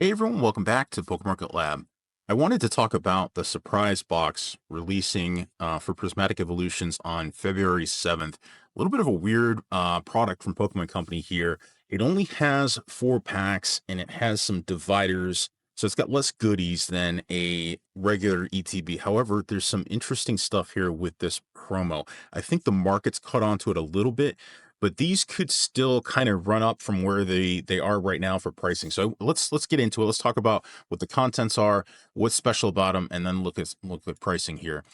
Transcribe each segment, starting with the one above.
Hey everyone, welcome back to PokeMarketLab. I wanted to talk about the surprise box releasing for Prismatic Evolutions on February 7th. A little bit of a weird product from Pokemon Company here. It only has 4 packs and it has some dividers, so it's got less goodies than a regular ETB. However, there's some interesting stuff here with this promo. I think the market's caught onto it a little bit, but these could still kind of run up from where they are right now for pricing. So let's get into it. Let's talk about what the contents are, what's special about them, and then look at pricing here.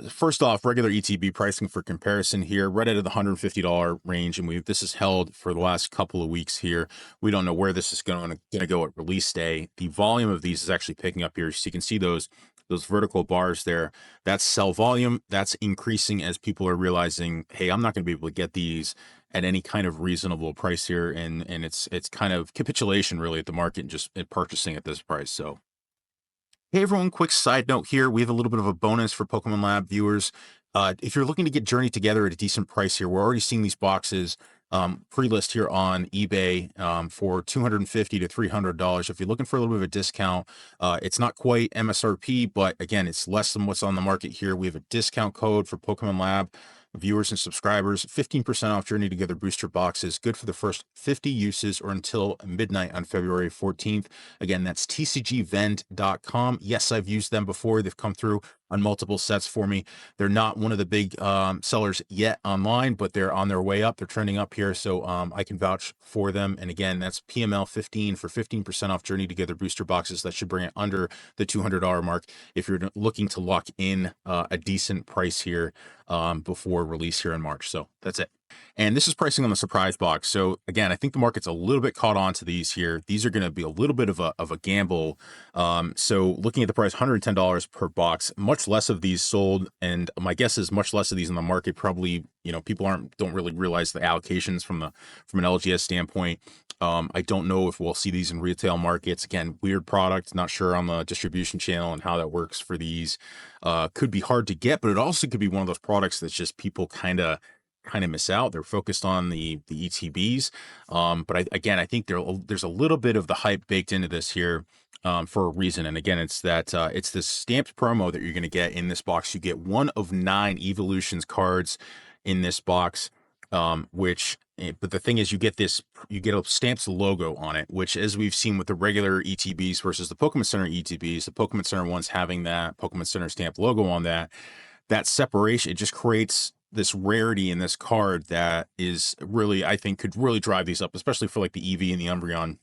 First off, regular ETB pricing for comparison here, right at the $150 range, and this is held for the last couple of weeks here. We don't know where this is going to go at release day. The volume of these is actually picking up here, so you can see those vertical bars there. That's sell volume. That's increasing as people are realizing, hey, I'm not going to be able to get these at any kind of reasonable price here, and it's kind of capitulation really at the market and just purchasing at this price. So hey everyone, quick side note here. We have a little bit of a bonus for Pokemon Lab viewers. If you're looking to get Journey together at a decent price here, we're already seeing these boxes pre-list here on eBay for $250 to $300. If you're looking for a little bit of a discount, it's not quite MSRP, but again, it's less than what's on the market here. We have a discount code for Pokemon Lab viewers and subscribers, 15% off Journey Together booster boxes, good for the first 50 uses or until midnight on February 14th. Again, that's tcgvend.com. Yes, I've used them before. They've come through on multiple sets for me. They're not one of the big sellers yet online, but they're on their way up. They're trending up here, so I can vouch for them. And again, that's PML 15 for 15% off Journey Together booster boxes. That should bring it under the $200 mark if you're looking to lock in a decent price here before release here in March. So that's it. And this is pricing on the surprise box. So again, I think the market's a little bit caught on to these here. These are going to be a little bit of a gamble. So looking at the price, $110 per box, much less of these sold. And my guess is much less of these in the market. Probably, people don't really realize the allocations from an LGS standpoint. I don't know if we'll see these in retail markets. Again, weird product, not sure on the distribution channel and how that works for these. Could be hard to get, but it also could be one of those products that's just people kind of miss out. They're focused on the ETBs. But I think there's a little bit of the hype baked into this here for a reason. And again, it's that it's this stamped promo that you're going to get in this box. You get one of 9 Evolutions cards in this box, but the thing is, you get a stamped logo on it, which, as we've seen with the regular ETBs versus the Pokemon Center ETBs, the Pokemon Center ones having that Pokemon Center stamped logo on that separation, it just creates this rarity in this card that is really, I think, could really drive these up, especially for like the EV and the Umbreon.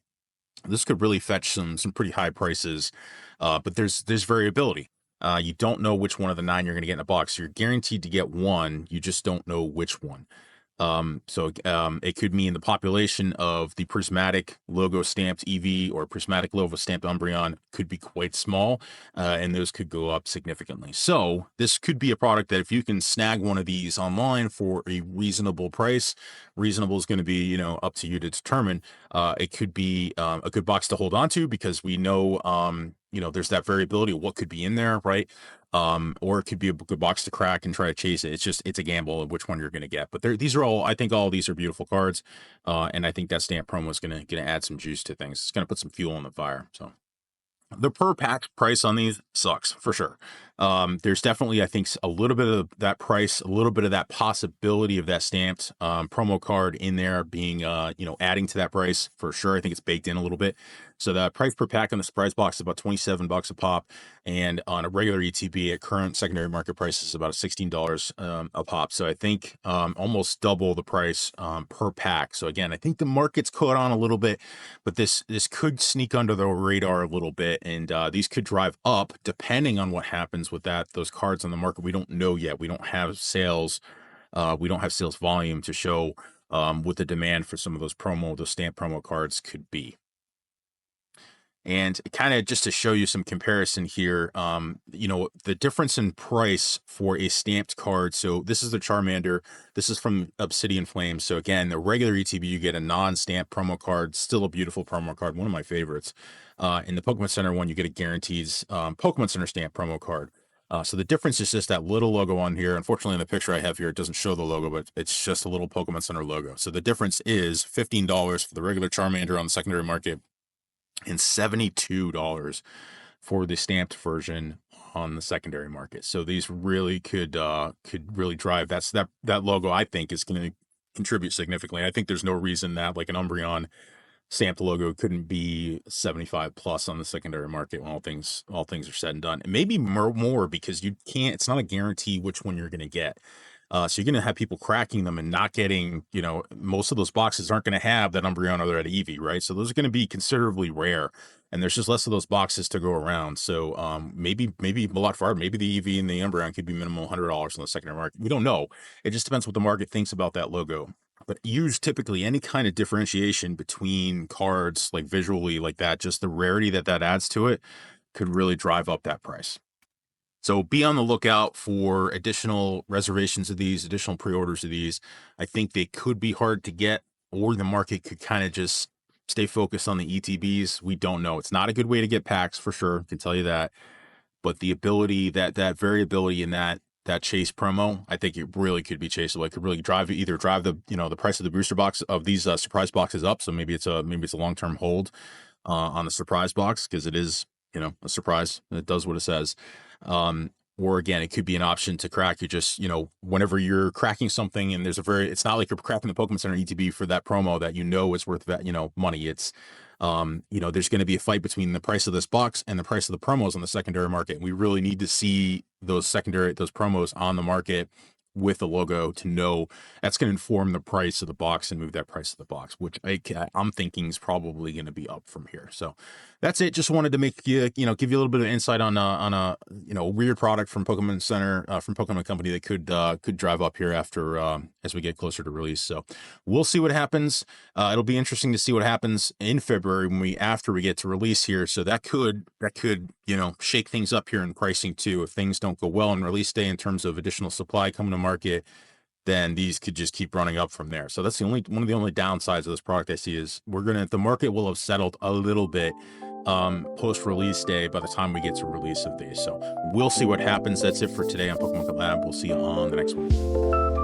This could really fetch some pretty high prices, but there's variability. You don't know which one of the 9 you're going to get in a box. You're guaranteed to get one. You just don't know which one. It could mean the population of the Prismatic logo stamped EV or Prismatic logo stamped Umbreon could be quite small, and those could go up significantly. So this could be a product that if you can snag one of these online for a reasonable price, reasonable is going to be, up to you to determine. It could be a good box to hold on to because we know, there's that variability of what could be in there, right? Or it could be a good box to crack and try to chase it. It's a gamble of which one you're going to get. But these are all, I think all of these are beautiful cards. And I think that stamp promo is going to add some juice to things. It's going to put some fuel on the fire. So the per pack price on these sucks for sure. There's definitely, I think, a little bit of that price, a little bit of that possibility of that stamped promo card in there being, adding to that price for sure. I think it's baked in a little bit. So the price per pack on the surprise box is about $27 a pop, and on a regular ETB at current secondary market price is about $16 a pop. So I think almost double the price per pack. So again, I think the market's caught on a little bit, but this could sneak under the radar a little bit, and these could drive up depending on what happens with those cards on the market. We don't know yet. We don't have sales. We don't have sales volume to show what the demand for some of those stamp promo cards could be. And kind of just to show you some comparison here, the difference in price for a stamped card. So this is the Charmander. This is from Obsidian Flames. So again, the regular ETB, you get a non-stamped promo card, still a beautiful promo card, one of my favorites. In the Pokemon Center one, you get a guaranteed Pokemon Center stamp promo card. So the difference is just that little logo on here. Unfortunately, in the picture I have here, it doesn't show the logo, but it's just a little Pokemon Center logo. So the difference is $15 for the regular Charmander on the secondary market, and $72 for the stamped version on the secondary market. So these really could really drive that logo. I think is going to contribute significantly. I think there's no reason that like an Umbreon stamped logo couldn't be 75 plus on the secondary market when all things are said and done. And maybe more because you can't, it's not a guarantee which one you're going to get. So you're going to have people cracking them and not getting, most of those boxes aren't going to have that Umbreon or that Eevee, right? So those are going to be considerably rare, and there's just less of those boxes to go around. So maybe a lot farther, maybe the Eevee and the Umbreon could be minimal $100 on the secondary market. We don't know. It just depends what the market thinks about that logo. But use typically any kind of differentiation between cards, like visually like that, just the rarity that adds to it could really drive up that price. So be on the lookout for additional reservations of these, additional pre-orders of these. I think they could be hard to get, or the market could kind of just stay focused on the ETBs. We don't know. It's not a good way to get packs for sure. I can tell you that. But the ability, that variability in that chase promo, I think it really could be chaseable. It could really drive the the price of the booster box of these surprise boxes up. So maybe it's a long-term hold on the surprise box, because it is a surprise and it does what it says. Or again, it could be an option to crack. You just, whenever you're cracking something and it's not like you're cracking the Pokemon Center ETB for that promo that is worth that, money. It's, there's going to be a fight between the price of this box and the price of the promos on the secondary market. We really need to see those promos on the market with the logo to know that's going to inform the price of the box and move that price of the box, which I'm thinking is probably going to be up from here. So that's it. Just wanted to make you, give you a little bit of insight on a weird product from Pokemon Center, from Pokemon Company that could drive up here after, as we get closer to release. So we'll see what happens. It'll be interesting to see what happens in February after we get to release here. So that could, shake things up here in pricing too. If things don't go well on release day in terms of additional supply coming to market, then these could just keep running up from there. So that's one of the only downsides of this product I see is the market will have settled a little bit post release day by the time we get to release of these. So we'll see what happens. That's it for today on PokeMarketLab. We'll see you on the next one.